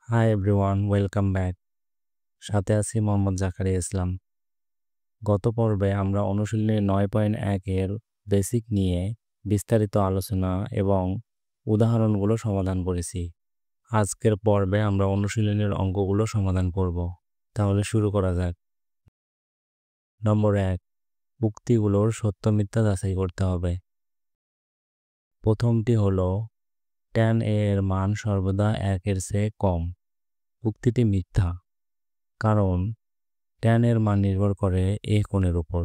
Hi everyone, welcome back. সাথে আছি মোহাম্মদ জাকারিয়া ইসলাম। গত পর্বে আমরা অনুশীলনী 9.1 এর বেসিক নিয়ে বিস্তারিত আলোচনা এবং উদাহরণগুলো সমাধান করেছি। আজকের পর্বে আমরা অনুশীলনীর অঙ্কগুলো সমাধান করব। তাহলে শুরু করা যাক। নম্বর 1, উক্তিগুলোর সত্য মিথ্যা যাচাই করতে হবে। প্রথমটি হলো tan a এর মান সর্বদা 1 এর চেয়ে কম। উক্তিটি মিথ্যা, কারণ tan এর মান নির্ভর করে a কোণের উপর।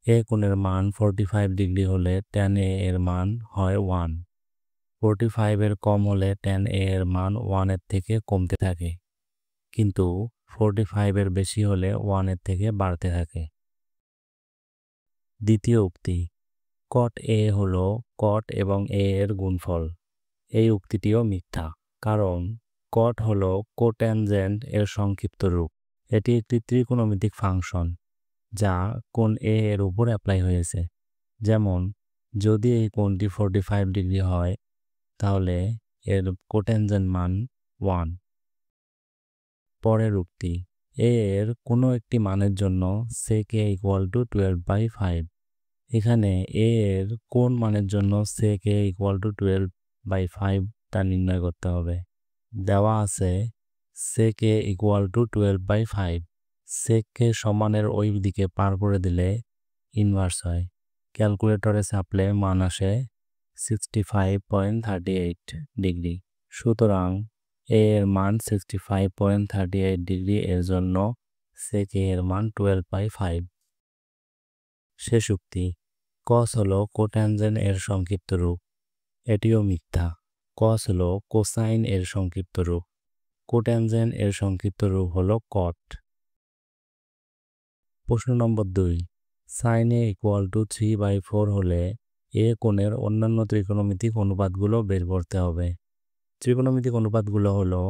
a কোণের মান 45 ডিগ্রি হলে tan a এর মান হয় 1। 45 এর কম হলে tan a এর মান 1 এর থেকে কমতে থাকে, কিন্তু 45 এর বেশি হলে 1 এর থেকে বাড়তে থাকে। দ্বিতীয় উক্তি, cot a হলো cot এবং a এর গুণফল। এই উক্তিটিও মিথ্যা, কারণ cot হলো কোট্যানজেন্ট এর সংক্ষিপ্ত রূপ। এটি একটি ত্রিকোণমিতিক ফাংশন যা কোণ a এর উপর অ্যাপ্লাই হয়েছে। যেমন, যদি এই কোণটি 45 ডিগ্রি হয় তাহলে এর কোট্যানজেন্ট মান 1। পরের উক্তি, a এর কোনো একটি মানের জন্য sec a = 12/5। এখানে a এর কোন মানের জন্য sec a = 12/5 তা নির্ণয় করতে হবে। দেওয়া আছে sec a = 12/5। sec কে সমানের ওই দিকে পার করে দিলে ইনভার্স হয়। ক্যালকুলেটরে চাপলে মান আসে 65.38 ডিগ্রি। সুতরাং a এর মান 65.38 ডিগ্রি, এর জন্য sec a এর মান 12/5। শেষ উক্তি, cos হলো কোট্যানজেন্ট এর সংক্ষিপ্ত রূপ। এটিও মিথ্যা। cos হলো কোসাইন এর সংক্ষিপ্ত রূপ। কোট্যানজেন্ট এর সংক্ষিপ্ত রূপ হলো cot। প্রশ্ন নম্বর 2, sin a = 3/4 হলে a কোণের অন্যান্য ত্রিকোণমিতিক অনুপাতগুলো বের করতে হবে। ত্রিকোণমিতিক অনুপাতগুলো হলো,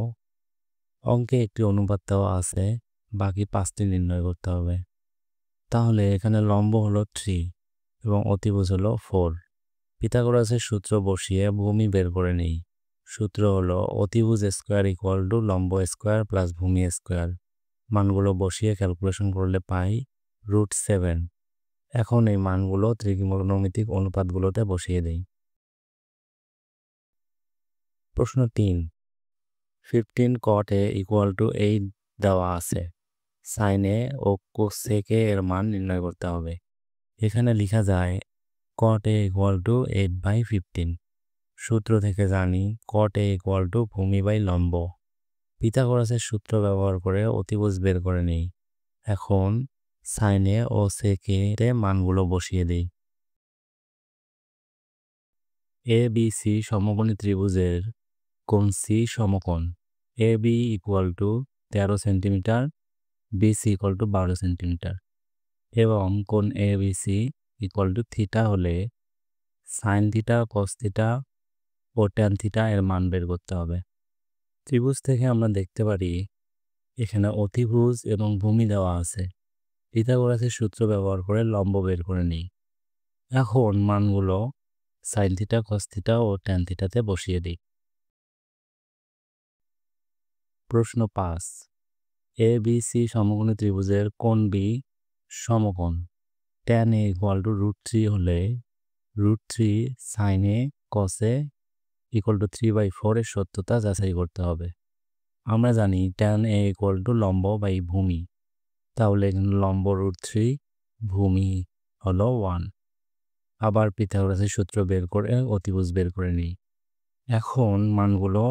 অঙ্কে একটি অনুপাত দেওয়া আছে, বাকি 5টি নির্ণয় করতে হবে। তাহলে এখানে লম্ব হলো 3 এবং অতিভুজ হলো 4। পিথাগোরাসের সূত্র বসিয়ে ভূমি বের করে নিই। সূত্র হলো অতিভুজ স্কোয়ার = লম্ব স্কোয়ার প্লাস ভূমি স্কোয়ার। মানগুলো বসিয়ে ক্যালকুলেশন করলে পাই √7। এখন এই মানগুলো ত্রিকোণমিতিক অনুপাতগুলোতে বসিয়ে দেই। প্রশ্ন 3, 15 cot a = 8 দেওয়া আছে। sin a O cosec a এর মান নির্ণয় করতে হবে। এখানে লেখা যায় cot a = 8/15। সূত্র থেকে জানি cot a = ভূমি বাই লম্ব। পিথাগোরাসের সূত্র ব্যবহার করে অতিভুজ বের করে নিই। এখন sin a O sec a তে মানগুলো বসিয়ে দিই। ABC সমকোণী ত্রিভুজের কোণ C সমকোণ। AB = 13 সেন্টিমিটার, BC = 12 সেন্টিমিটার এবং কোণ ABC = থিটা হলে sin থিটা, cos থিটা ও tan থিটা এর মান বের করতে হবে। ত্রিভুজ থেকে আমরা দেখতে পারি এখানে অতিভুজ এবং ভূমি দেওয়া আছে। পিথাগোরাসের সূত্র ব্যবহার করে লম্ব বের করে নিই। এখন মানগুলো sin থিটা, cos থিটা ও tan থিটাতে বসিয়ে দিই। প্রশ্ন 5, ABC সমকোণী ত্রিভুজের কোণ B সমকোণ। tan a = √3 হলে √3 sin a cos a = 3/4 এর সত্যতা যাচাই করতে হবে। আমরা জানি tan a = লম্ব বাই ভূমি। তাহলে লম্ব √3, ভূমি হলো 1। আবার পিথাগোরাসের সূত্র বের করে অতিভুজ বের করে নিই। এখন মানগুলো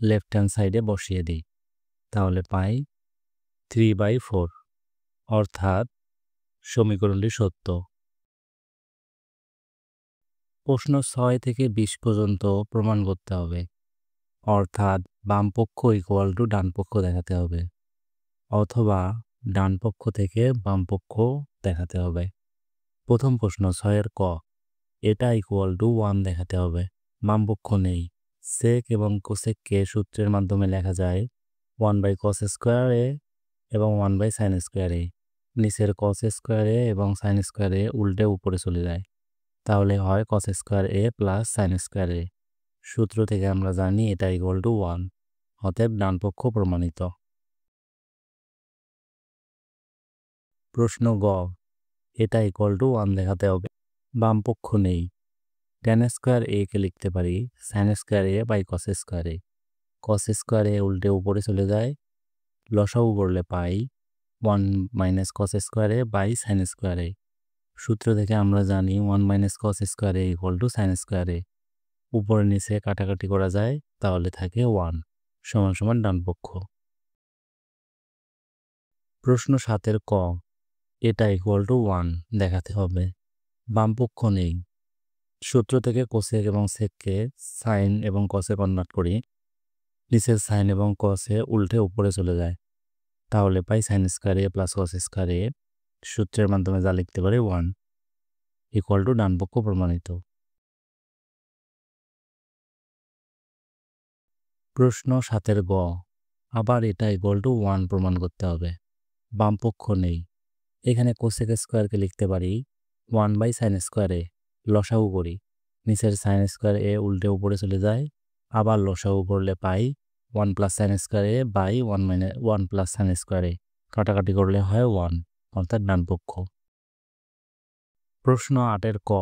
লেফট হ্যান্ড সাইডে বসিয়ে দিই। তাহলে পাই 3/4, অর্থাৎ সমীকরণটি সত্য। প্রশ্ন 6 থেকে 20 পর্যন্ত প্রমাণ করতে হবে, অর্থাৎ বাম পক্ষ = ডান পক্ষ দেখাতে হবে, অথবা ডান পক্ষ থেকে বাম পক্ষ দেখাতে হবে। প্রথম প্রশ্ন 6 এর ক, এটা =1 দেখাতে হবে। বাম পক্ষ নেই। sec এবং cosec কে সূত্রের মাধ্যমে লেখা যায় 1/cos স্কোয়ার a এবং 1/sin স্কোয়ার a। নিচের cos স্কোয়ার a এবং sin স্কোয়ার a উল্টে উপরে চলে যায়, তাহলে হয় cos square a plus sin square a। সূত্র থেকে আমরা জানি এটা = 1। অতএব ডান পক্ষ প্রমাণিত। প্রশ্ন গ, এটা ইকুয়াল টু 1 দেখাতে হবে। বাম পক্ষ নেই। tan স্কোয়ার এ কে লিখতে পারি sin square A by cos square A. cos square A উল্টে উপরে চলে যায়, লসাগু করলে পাই 1 minus cos square A by sin square A. সূত্র থেকে আমরা জানি 1 minus cos square A equal to sin square A. উপরে নিচে কাটাকাটি করা যায়, তাহলে থাকে 1 সমান সমান ডান পক্ষ। প্রশ্ন 7 ক, এটা ইকুয়াল টু 1 দেখাতে হবে। বাম পক্ষ নেই। সূত্র থেকে কোসেক এবং সেককে সাইন এবং কসে কনভার্ট করি, নিচের সাইন এবং কসে উল্টে উপরে চলে যায়, তাহলে পাই sine square A plus cos square এ। সূত্রের মাধ্যমে যা লিখতে পারি 1 ইকুয়াল টু ডান পক্ষ প্রমাণিত। প্রশ্ন 7 গ, আবার এটা ইকুয়াল টু 1 প্রমাণ করতে হবে। বাম পক্ষ নেই। এখানে কোসেক স্কোয়ারকে লিখতে পারি 1 বাই সাইন স্কোয়ার এ। লসাগু করি, নিচের সাইন স্কোয়ার এ উল্টে উপরে চলে যায়, আবার লসাগু করলে পাই 1 plus sine square A by 1 plus sine square A. কাটাকাটি করলে হয় 1, অর্থাৎ ডান পক্ষ। প্রশ্ন 8 ক,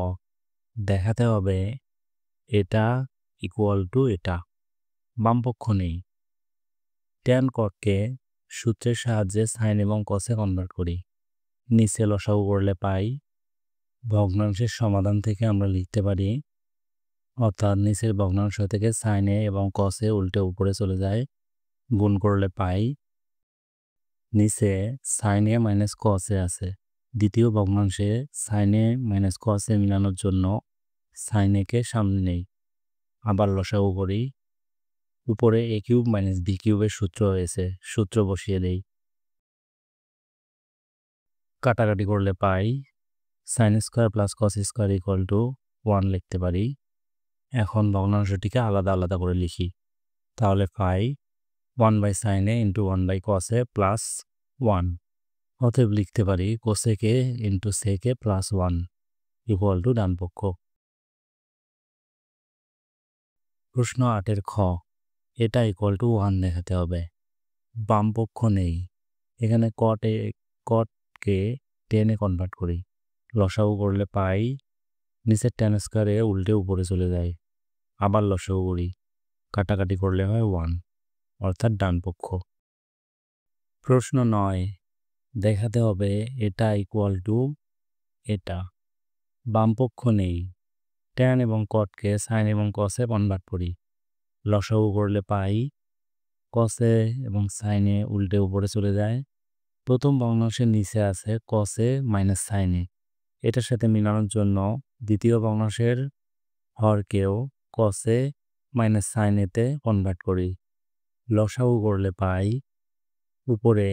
দেখাতে হবে এটা ইকুয়াল টু এটা। বাম পক্ষ নেই। ট্যান কটকে সূত্রের সাহায্যে সাইন এবং কসে কনভার্ট করি, নিচে লসাগু করলে পাই, ভগ্নাংশের সমাধান থেকে আমরা লিখতে পারি, অর্থাৎ নিচের ভগ্নাংশ থেকে সাইনে এবং কসে উল্টে উপরে চলে যায়, গুণ করলে পাই, নিচে সাইনে মাইনাস কসে আছে। দ্বিতীয় ভগ্নাংশে সাইনে মাইনাস কসে মিলানোর জন্য সাইনেকে সামনে নেই, আবার লসাগু করি, উপরে এ কিউব মাইনাস বি কিউবের সূত্র হয়েছে, সূত্র বসিয়ে দেই, কাটাকাটি করলে পাই sine square plus cos square equal to 1 লিখতে পারি। এখন ভগ্নাংশটিকে আলাদা আলাদা করে লিখি, তাহলে পাই 1 বাই সাইনে ইন্টু 1 বাই কসে প্লাস 1। অতএব লিখতে পারি কোসেকে ইন্টু সেকে প্লাস 1 ইকুয়াল টু ডান পক্ষ। প্রশ্ন 8 খ, এটা ইকুয়াল টু 1 দেখাতে হবে। বাম পক্ষ নেই। এখানে কটকে টেনে কনভার্ট করি, লসাগু করলে পাই, নিচের ট্যান স্কোয়ারে উল্টে উপরে চলে যায়, আবার লসাগু করি, কাটাকাটি করলে হয় 1, অর্থাৎ ডান পক্ষ। প্রশ্ন 9, দেখাতে হবে এটা ইকুয়াল টু এটা। বাম পক্ষ নেই। ট্যান এবং কটকে সাইন এবং কসে কনভার্ট করি, লসাগু করলে পাই, কসে এবং সাইনে উল্টে উপরে চলে যায়, প্রথম ভগ্নাংশের নিচে আছে কসে মাইনাস সাইনে, এটার সাথে মিলানোর জন্য দ্বিতীয় ভগ্নাংশের হরকেও কসে মাইনাস সাইনেতে কনভার্ট করি, লসাগু করলে পাই, উপরে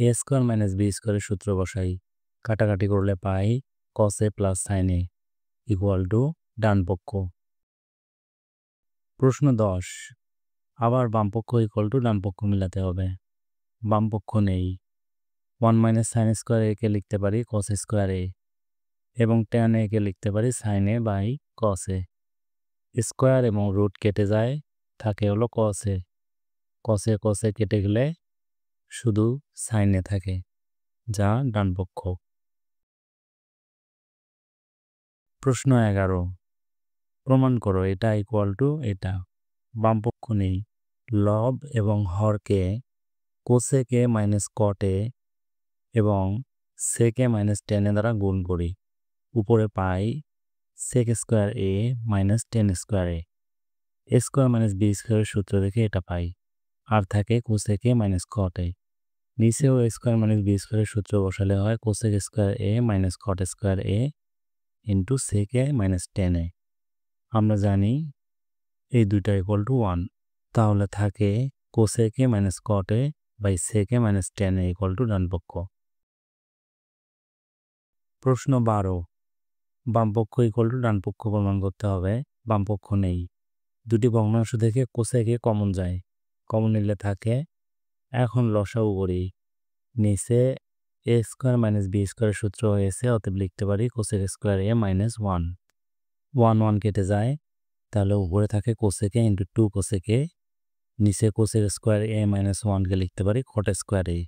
এ স্কোয়ার মাইনাস বি স্কোয়ারের সূত্র বসাই, কাটাকাটি করলে পাই কসে প্লাস সাইনে ইকুয়াল টু ডান পক্ষ। প্রশ্ন 10, আবার বাম পক্ষ ইকুয়াল টু ডান পক্ষ মিলাতে হবে। বাম পক্ষ নেই। 1 মাইনাস সাইন স্কোয়ার একে লিখতে পারি কস স্কোয়ার এ, এবং ট্যান একে লিখতে পারি sine A by cos A. Square এবং রুট কেটে যায়, থাকে হলো কসে। কসে কসে কেটে গেলে শুধু সাইনে থাকে, যা ডান পক্ষ। প্রশ্ন 11, প্রমাণ করো এটা ইকুয়াল টু এটা। বাম পক্ষ নেই। লব এবং হরকে কোসেকে মাইনাস কটে এবং সেকে মাইনাস টেনে দ্বারা গুণ করি, উপরে পাই সেক square A minus tan square A square minus B স্কোয়ারের সূত্র থেকে এটা পাই, আর থাকে কোসেকে মাইনাস কটে। নিচেও স্কোয়ার মাইনাস বি স্কোয়ারের সূত্র বসালে হয় cosec square A minus cot square A into sec A minus tan A. আমরা জানি এই দুইটা ইকুয়াল টু 1, তাহলে থাকে cosec A minus cot A by sec A minus tan A equal to ডান পক্ষ। প্রশ্ন 12, বাম পক্ষ ইকুয়াল টু ডান পক্ষ প্রমাণ করতে হবে। বাম পক্ষ নেই। দুটি ভগ্নাংশ থেকে কোসেকে কমন যায়, কমন নিলে থাকে, এখন লসাগু করি, নিচে এ স্কোয়ার মাইনাস বি স্কোয়ারের সূত্র হয়েছে, অতএব লিখতে পারি কোসেক স্কোয়ার এ মাইনাস 1। 1 1 কেটে যায়, তাহলে উপরে থাকে কোসেকে ইন্টু 2 কোসেকে নিচে কোসেক স্কোয়ার এ মাইনাস ওয়ানকে লিখতে পারি কট স্কোয়ার এ।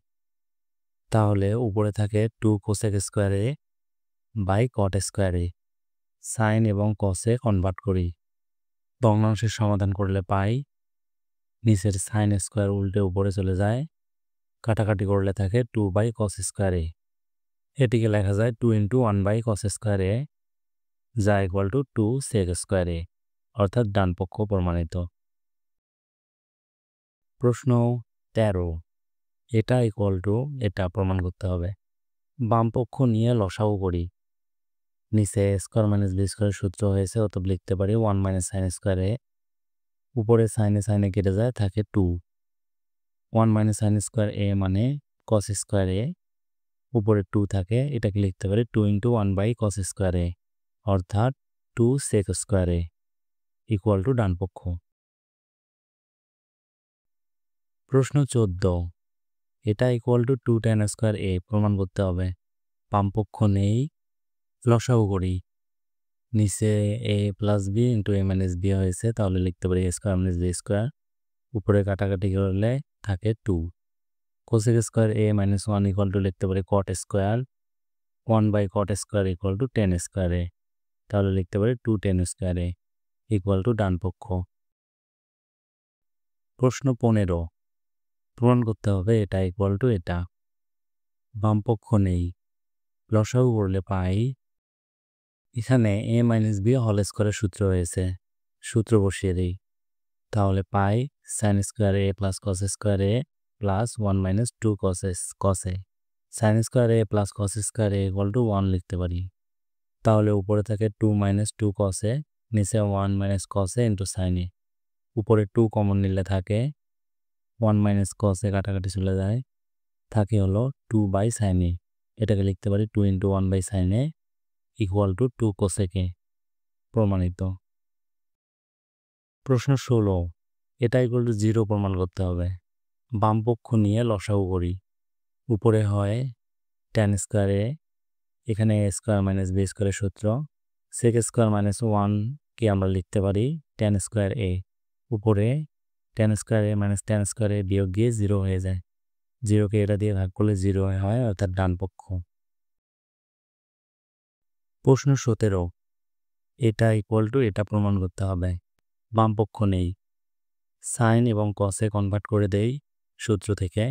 তাহলে উপরে থাকে 2 cosec square A by cot square A. Sine এবং কসে কনভার্ট করি, ভগ্নাংশের সমাধান করলে পাই নিচের সাইন স্কোয়ার উল্টে উপরে চলে যায়, কাটাকাটি করলে থাকে 2 বাই কস স্কোয়ার এ। এটিকে লেখা যায় 2 ইন্টু 1 বাই কস স্কোয়ার এ যা equal to 2 sec square A, অর্থাৎ ডান পক্ষ প্রমাণিত। প্রশ্ন 13, এটা ইকুয়াল টু এটা প্রমাণ করতে হবে। বাম পক্ষ নিয়ে লসাগু করি, নিচে স্কোয়ার মাইনাস বি স্কোয়ারের সূত্র হয়েছে, অতএব লিখতে পারি 1 মাইনাস সাইন স্কোয়ার এ। উপরে সাইনে সাইনে কেটে যায়, থাকে 2। 1 মাইনাস সাইন স্কোয়ার এ মানে কস স্কোয়ার এ, উপরে 2 থাকে, এটাকে লিখতে পারি 2 into 1 by cos square A, অর্থাৎ 2 sec square A equal to ডান পক্ষ। প্রশ্ন 14, এটা equal to 2 tan square A প্রমাণ করতে হবে। বাম পক্ষ নেই, লসাগু করি, নিচে A plus B into A minus B হয়েছে, তাহলে লিখতে পারি A square minus B square. উপরে কাটাকাটি করলে থাকে 2। Cosec square A minus 1 equal to লিখতে পারি cot square 1 by cot square equal to 10 square A, তাহলে লিখতে পারি 2 10 স্কোয়ার এ ইকুয়াল টু ডান পক্ষ। প্রশ্ন 15, প্রমাণ করতে হবে এটা ইকুয়াল টু এটা। বাম পক্ষ নেই, লসাগু করলে পাই, এখানে এ মাইনাস বি হোল স্কোয়ারের সূত্র হয়েছে, সূত্র বসিয়ে দিই, তাহলে পাই sine square A plus cos square A plus 1 minus 2 cos A. Sine square A plus cos square A equal to 1 লিখতে পারি, তাহলে উপরে থাকে 2 মাইনাস 2 কস এ, নিচে 1 মাইনাস কস এ ইন্টু সাইন এ। উপরে 2 কমন নিলে থাকে 1 মাইনাস কস এ, কাটাকাটি চলে যায়, থাকে হলো 2 বাই সাইন এ। এটাকে লিখতে পারি 2 into 1 by sine A equal to 2 cosec A, প্রমাণিত। প্রশ্ন 16, এটা ইকুয়াল টু 0 প্রমাণ করতে হবে। বাম পক্ষ নিয়ে লসাগু করি, উপরে হয় tan স্কোয়ার এ, এখানে এ স্কোয়ার মাইনাস বি স্কোয়ারের সূত্র, সেক স্কোয়ার মাইনাস 1কে আমরা লিখতে পারি tan স্কোয়ার এ। উপরে tan square A minus tan square এ বিয়োগ গিয়ে 0 হয়ে যায়, 0কে এটা দিয়ে ভাগ করলে 0 হয়, অর্থাৎ ডান পক্ষ। প্রশ্ন 17, এটা ইকুয়াল টু এটা প্রমাণ করতে হবে। বাম পক্ষ নেই, সাইন এবং কসে কনভার্ট করে দেই সূত্র থেকে,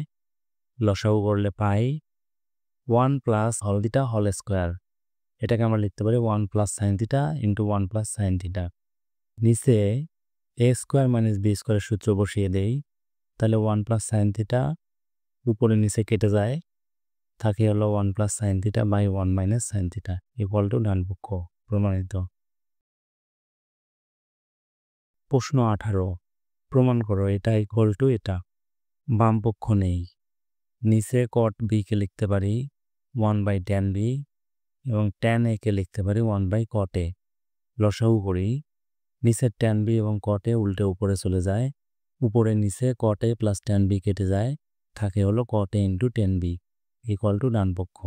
লসাগু করলে পাই 1 প্লাস হল থিটা হোল স্কোয়ার, এটাকে আমরা লিখতে পারি 1 plus sine theta into 1 plus sine theta. নিচে এ স্কোয়ার মাইনাস বি স্কোয়ারের সূত্র বসিয়ে দেই, তাহলে 1 প্লাস সাইন থিটা উপরে নিচে কেটে যায়, থাকে হলো 1 plus sine theta by 1 minus sine theta equal to ডান পক্ষ, প্রমাণিত। প্রশ্ন 18, প্রমাণ করো এটা ইকুয়াল টু এটা। বাম পক্ষ নেই, নিচে কট বিকে লিখতে পারি 1 বাই ট্যান বি এবং ট্যান একে লিখতে পারি 1 বাই কট এ। লসাগু করি, নিচের ট্যান বি এবং কট এ উল্টে উপরে চলে যায়, উপরে নিচে cot A plus tan B কেটে যায়, থাকে হলো cot A into tan B equal to ডান পক্ষ।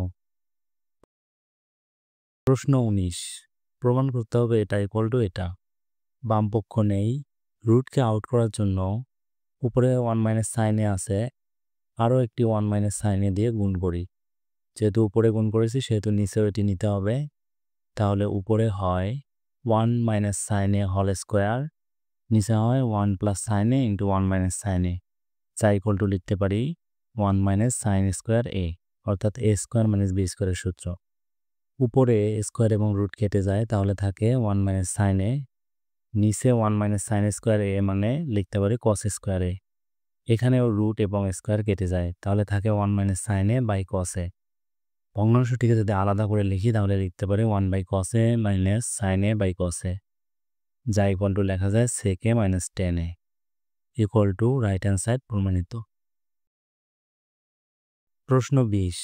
প্রশ্ন 19, প্রমাণ করতে হবে এটা ইকুয়াল টু এটা। বাম পক্ষ নেই, রুটকে আউট করার জন্য উপরে 1 মাইনাস সাইনে আছে, আরও একটি 1 মাইনাস সাইনে দিয়ে গুণ করি, যেহেতু উপরে গুণ করেছি সেহেতু নিচেও এটি নিতে হবে, তাহলে উপরে হয় 1 মাইনাস সাইনে হোল স্কোয়ার, নিচে হয় 1 প্লাস সাইনে ইন্টু 1 মাইনাস সাইনে, যা ইকুয়াল টু লিখতে পারি 1 মাইনাস সাইন স্কোয়ার এ, অর্থাৎ এ স্কোয়ার মাইনাস বি স্কোয়ারের সূত্র। উপরে স্কোয়ার এবং রুট কেটে যায়, তাহলে থাকে 1 মাইনাস সাইনে, নিচে 1 মাইনাস সাইন স্কোয়ার এ মানে লিখতে পারি কস স্কোয়ার এ। এখানেও রুট এবং স্কোয়ার কেটে যায়, তাহলে থাকে 1 minus sine A by cos A. ভগ্নাংশটিকে যদি আলাদা করে লিখি তাহলে লিখতে পারি 1 by cos A minus sine A by cos A, যা ইকুয়াল টু লেখা যায় sec A minus tan A equal to right hand side, প্রমাণিত। প্রশ্ন 20,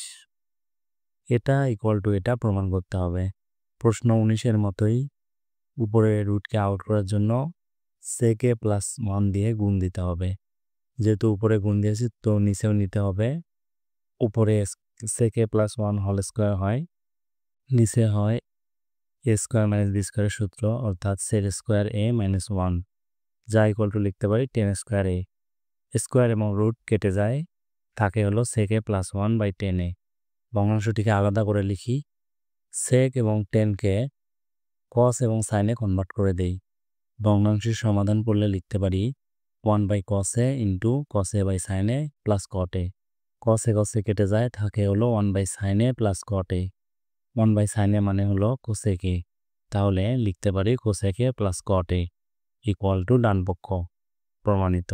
এটা ইকুয়াল টু এটা প্রমাণ করতে হবে। প্রশ্ন 19-এর মতোই উপরে রুটকে আউট করার জন্য সেক এ প্লাস 1 দিয়ে গুণ দিতে হবে, যেহেতু উপরে গুণ দিয়েছি তো নিচেও নিতে হবে। উপরে সেক এ প্লাস 1 হোল স্কোয়ার হয়, নিচে হয় এ স্কোয়ার মাইনাস বি স্কোয়ারের সূত্র, অর্থাৎ সেক স্কোয়ার এ মাইনাস 1, যা ইকুয়াল টু লিখতে পারি 10 স্কোয়ার এ স্কোয়ার এবং রুট কেটে যায়, থাকে হলো সেকে প্লাস 1/10 ভগ্নাংশটিকে আলাদা করে লিখি। সেক এবং 10কে কস এবং সাইনে কনভার্ট করে দেই। ভগ্নাংশের সমাধান করলে লিখতে পারি 1/cos a ইন্টু cos a বাই সাইন এ plus cot a। cos a কেটে যায়, থাকে হলো 1/sin a plus cot a। 1/sin a মানে হলো cosec a, তাহলে লিখতে পারি cosec a plus cot a equal to ডান পক্ষ। প্রমাণিত।